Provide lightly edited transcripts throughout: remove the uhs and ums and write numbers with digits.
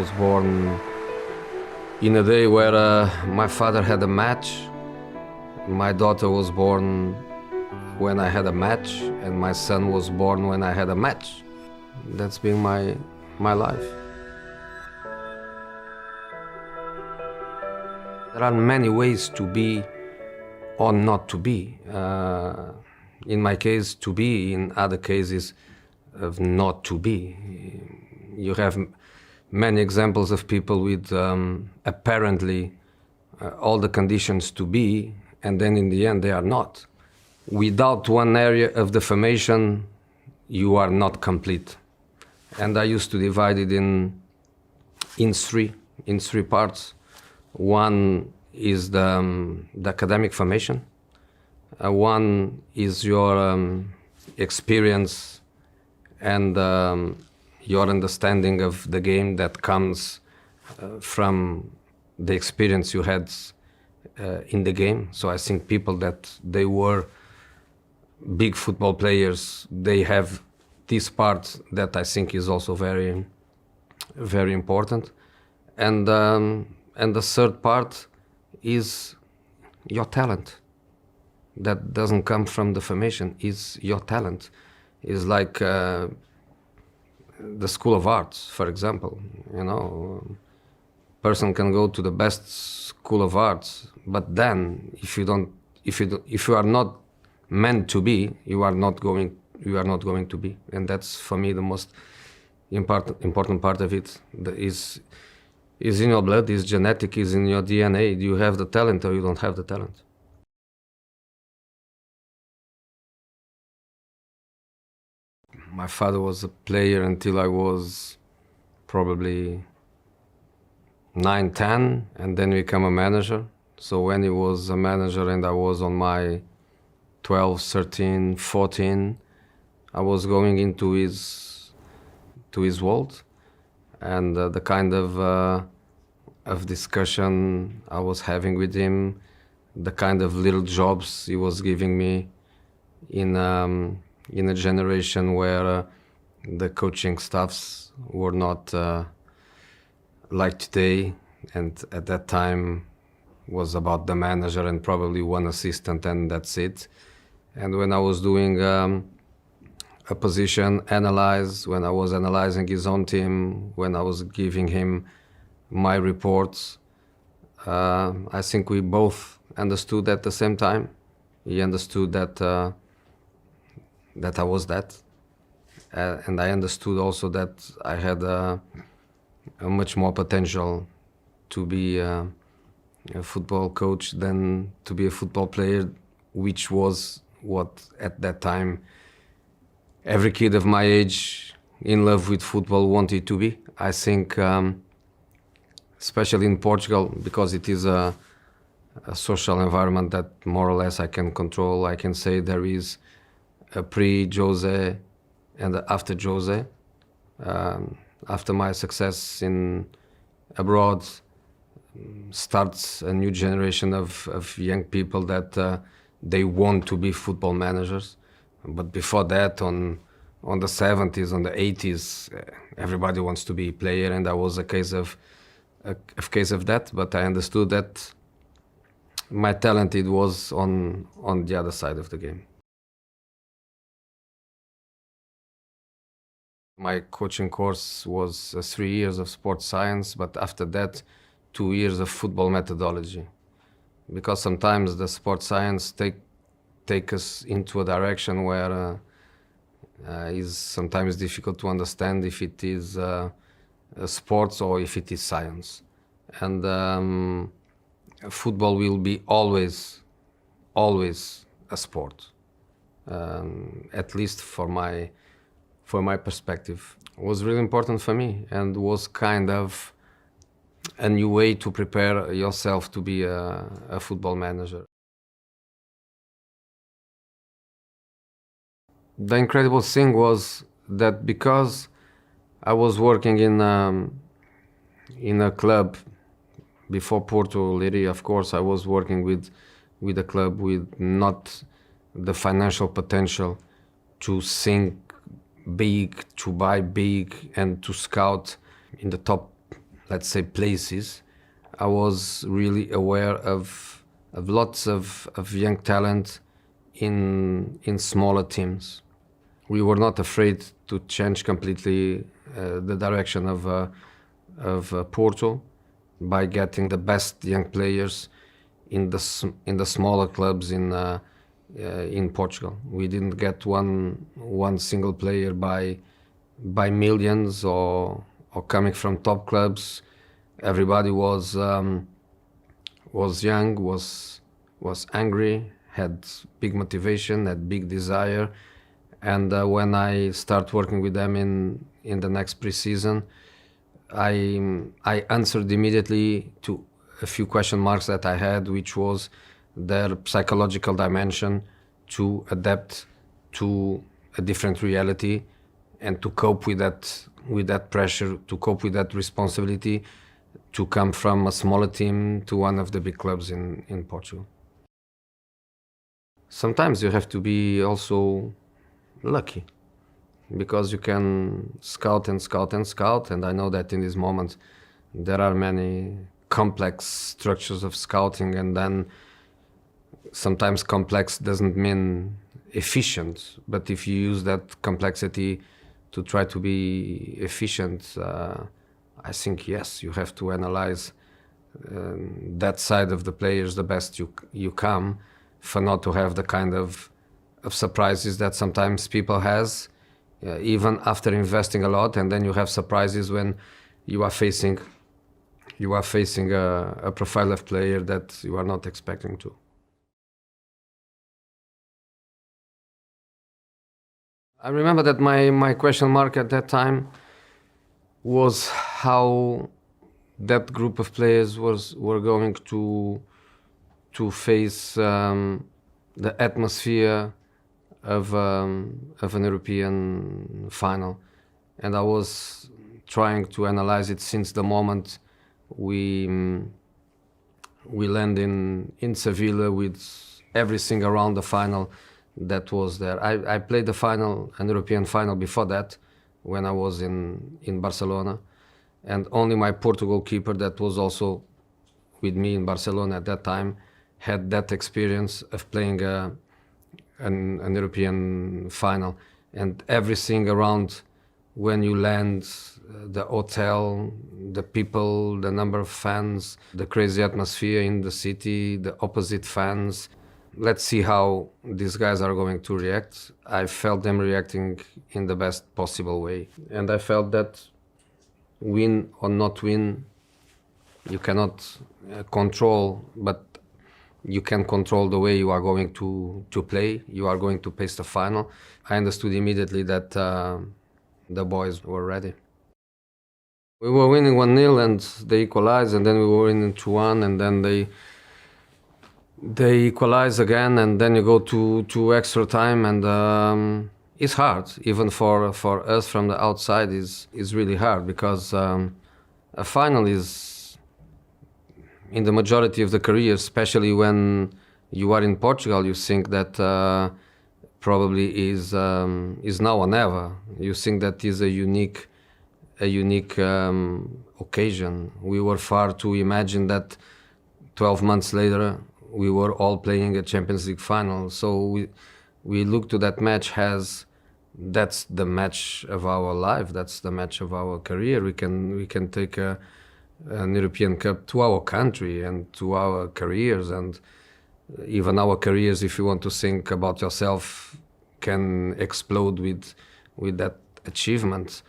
was born in a day where my father had a match. My daughter was born when I had a match, and my son was born when I had a match. That's been my life. There are many ways to be or not to be. In my case, to be. In other cases, of not to be. You have many examples of people with apparently all the conditions to be, and then in the end they are not. Without one area of the formation, you are not complete. And I used to divide it in three parts. One is the academic formation. One is your experience and your understanding of the game that comes from the experience you had in the game. So I think people that they were big football players, they have this part that I think is also very, very important. And the third part is your talent. That doesn't come from the formation, is your talent. It's like the School of Arts, for example. You know, person can go to the best School of Arts, but then if you are not meant to be, you are not going to be. And that's for me the most important part of it. Is in your blood, is genetic, is in your DNA. Do you have the talent or you don't have the talent? My father was a player until I was probably 9, 10, and then became a manager. So when he was a manager and I was on my 12, 13, 14, I was going into his world, and the kind of discussion I was having with him, the kind of little jobs he was giving me in a generation where the coaching staffs were not like today, and at that time was about the manager and probably one assistant, and that's it. And when I was doing a position analyze, when I was analyzing his own team, when I was giving him my reports, I think we both understood at the same time. He understood that I was that, and I understood also that I had a much more potential to be a football coach than to be a football player, which was what at that time every kid of my age in love with football wanted to be. I think, especially in Portugal, because it is a social environment that more or less I can control. I can say there is a pre-Jose and after Jose. After my success in abroad, starts a new generation of young people that they want to be football managers. But before that, on the 70s, on the 80s, everybody wants to be a player, and I was a case of that. But I understood that my talent, it was on the other side of the game. My coaching course was 3 years of sports science, but after that, 2 years of football methodology. Because sometimes the sports science take us into a direction where is sometimes difficult to understand if it is sports or if it is science. And football will be always a sport, at least for my perspective. It was really important for me, and was kind of a new way to prepare yourself to be a football manager. The incredible thing was that because I was working in a club before Porto, Yelيه, of course, I was working with a club with not the financial potential to think big, to buy big, and to scout in the top let's say, places, I was really aware of lots of young talent in smaller teams. We were not afraid to change completely the direction of Porto by getting the best young players in the smaller clubs in Portugal. We didn't get one single player by millions or coming from top clubs. Everybody was young, was angry, had big motivation, had big desire. And when I start working with them in the next pre-season, I answered immediately to a few question marks that I had, which was their psychological dimension to adapt to a different reality and to cope with that pressure, to cope with that responsibility, to come from a smaller team to one of the big clubs in Portugal. Sometimes you have to be also lucky, because you can scout and scout and scout, and I know that in this moment there are many complex structures of scouting, and then sometimes complex doesn't mean efficient, but if you use that complexity to try to be efficient, I think yes, you have to analyze that side of the players the best you can, for not to have the kind of surprises that sometimes people has, even after investing a lot, and then you have surprises when you are facing a profile of player that you are not expecting to. I remember that my question mark at that time was how that group of players were going to face the atmosphere of an European final, and I was trying to analyze it since the moment we land in Sevilla, with everything around the final that was there. I played the final, an European final, before that, when I was in Barcelona, and only my Portugal keeper, that was also with me in Barcelona at that time, had that experience of playing an European final. And everything around, when you land, the hotel, the people, the number of fans, the crazy atmosphere in the city, the opposite fans. Let's see how these guys are going to react. I felt them reacting in the best possible way. And I felt that win or not win, you cannot control, but you can control the way you are going to play. You are going to pace the final. I understood immediately that the boys were ready. We were winning 1-0 and they equalized, and then we were winning 2-1, and then they equalize again, and then you go to extra time, and it's hard, even for us from the outside. Is really hard, because a final is, in the majority of the career, especially when you are in Portugal, you think that probably is now or never. You think that is a unique occasion. We were far to imagine that 12 months later we were all playing a Champions League final. So we look to that match as that's the match of our life. That's the match of our career. We can take an European Cup to our country and to our careers, and even our careers, if you want to think about yourself, can explode with that achievement.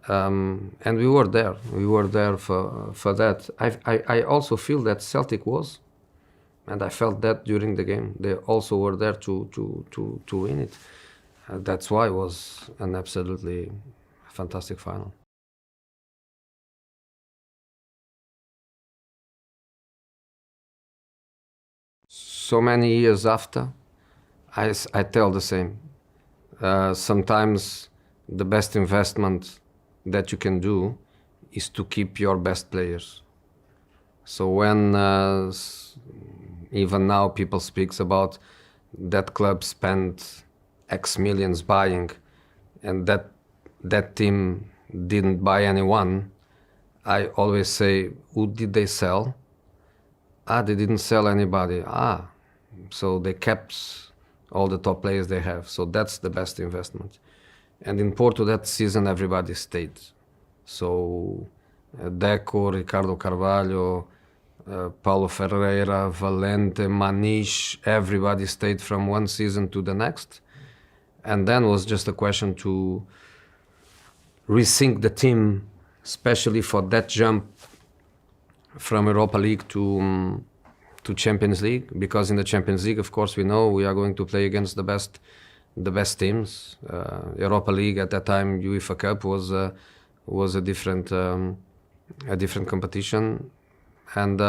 And we were there. We were there for that. I also feel that Celtic was, and I felt that during the game. They also were there to win it. That's why it was an absolutely fantastic final. So many years after, I tell the same. Sometimes the best investment that you can do is to keep your best players. So when even now people speaks about that club spent X millions buying, and that team didn't buy anyone, I always say, who did they sell? They didn't sell anybody. So they kept all the top players they have. So that's the best investment. And in Porto that season, everybody stayed. So Deco, Ricardo Carvalho, Paulo Ferreira, Valente, Maniche, everybody stayed from one season to the next. And then was just a question to resync the team, especially for that jump from Europa League to Champions League, because in the Champions League, of course, we know we are going to play against the best teams. Europa League at that time, UEFA Cup was a different competition, and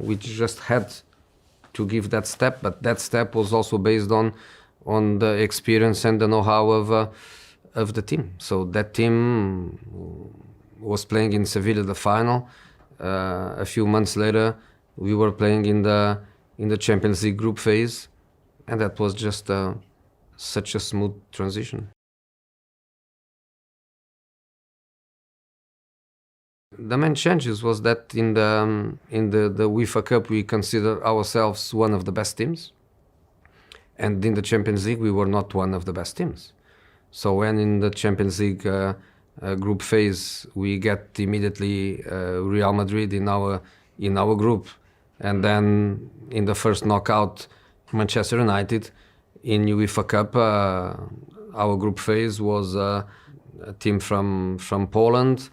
we just had to give that step. But that step was also based on the experience and the know-how of the team. So that team was playing in Sevilla the final. A few months later, we were playing in the Champions League group phase, and that was just such a smooth transition. The main changes was that in the UEFA Cup we consider ourselves one of the best teams, and in the Champions League we were not one of the best teams. So when in the Champions League group phase we get immediately Real Madrid in our group, and then in the first knockout Manchester United. In UEFA Cup our group phase was a team from Poland,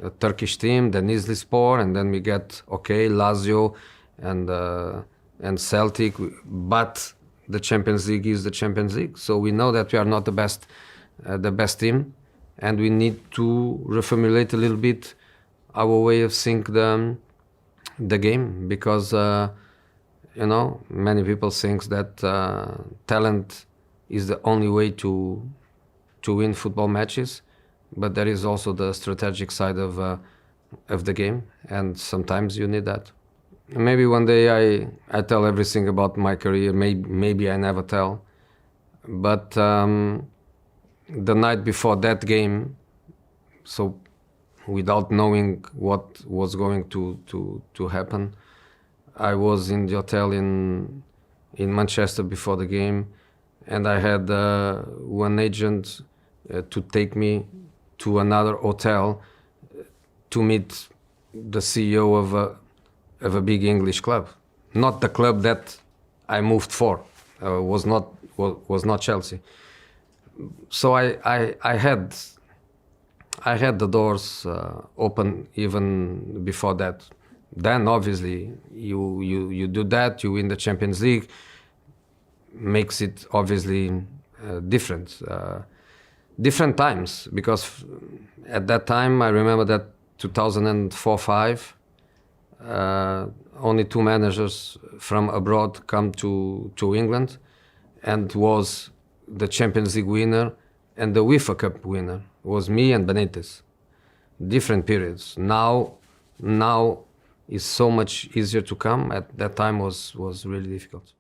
a Turkish team, then Izlispor, and then we get Lazio and Celtic, but the Champions League is the Champions League. So we know that we are not the best team, and we need to reformulate a little bit our way of seeing the game, because many people think that talent is the only way to win football matches, but there is also the strategic side of the game, and sometimes you need that. Maybe one day I tell everything about my career. Maybe I never tell, but the night before that game, so without knowing what was going to happen, I was in the hotel in Manchester before the game, and I had one agent to take me to another hotel to meet the CEO of a big English club, not the club that I moved for. Was not Chelsea. So I had the doors open even before that. Then obviously you do that, you win the Champions League, makes it obviously different times, because at that time I remember that 2004-05, only two managers from abroad come to England, and was the Champions League winner and the UEFA Cup winner was me and Benitez. Different periods. Now is so much easier to come. At that time was really difficult.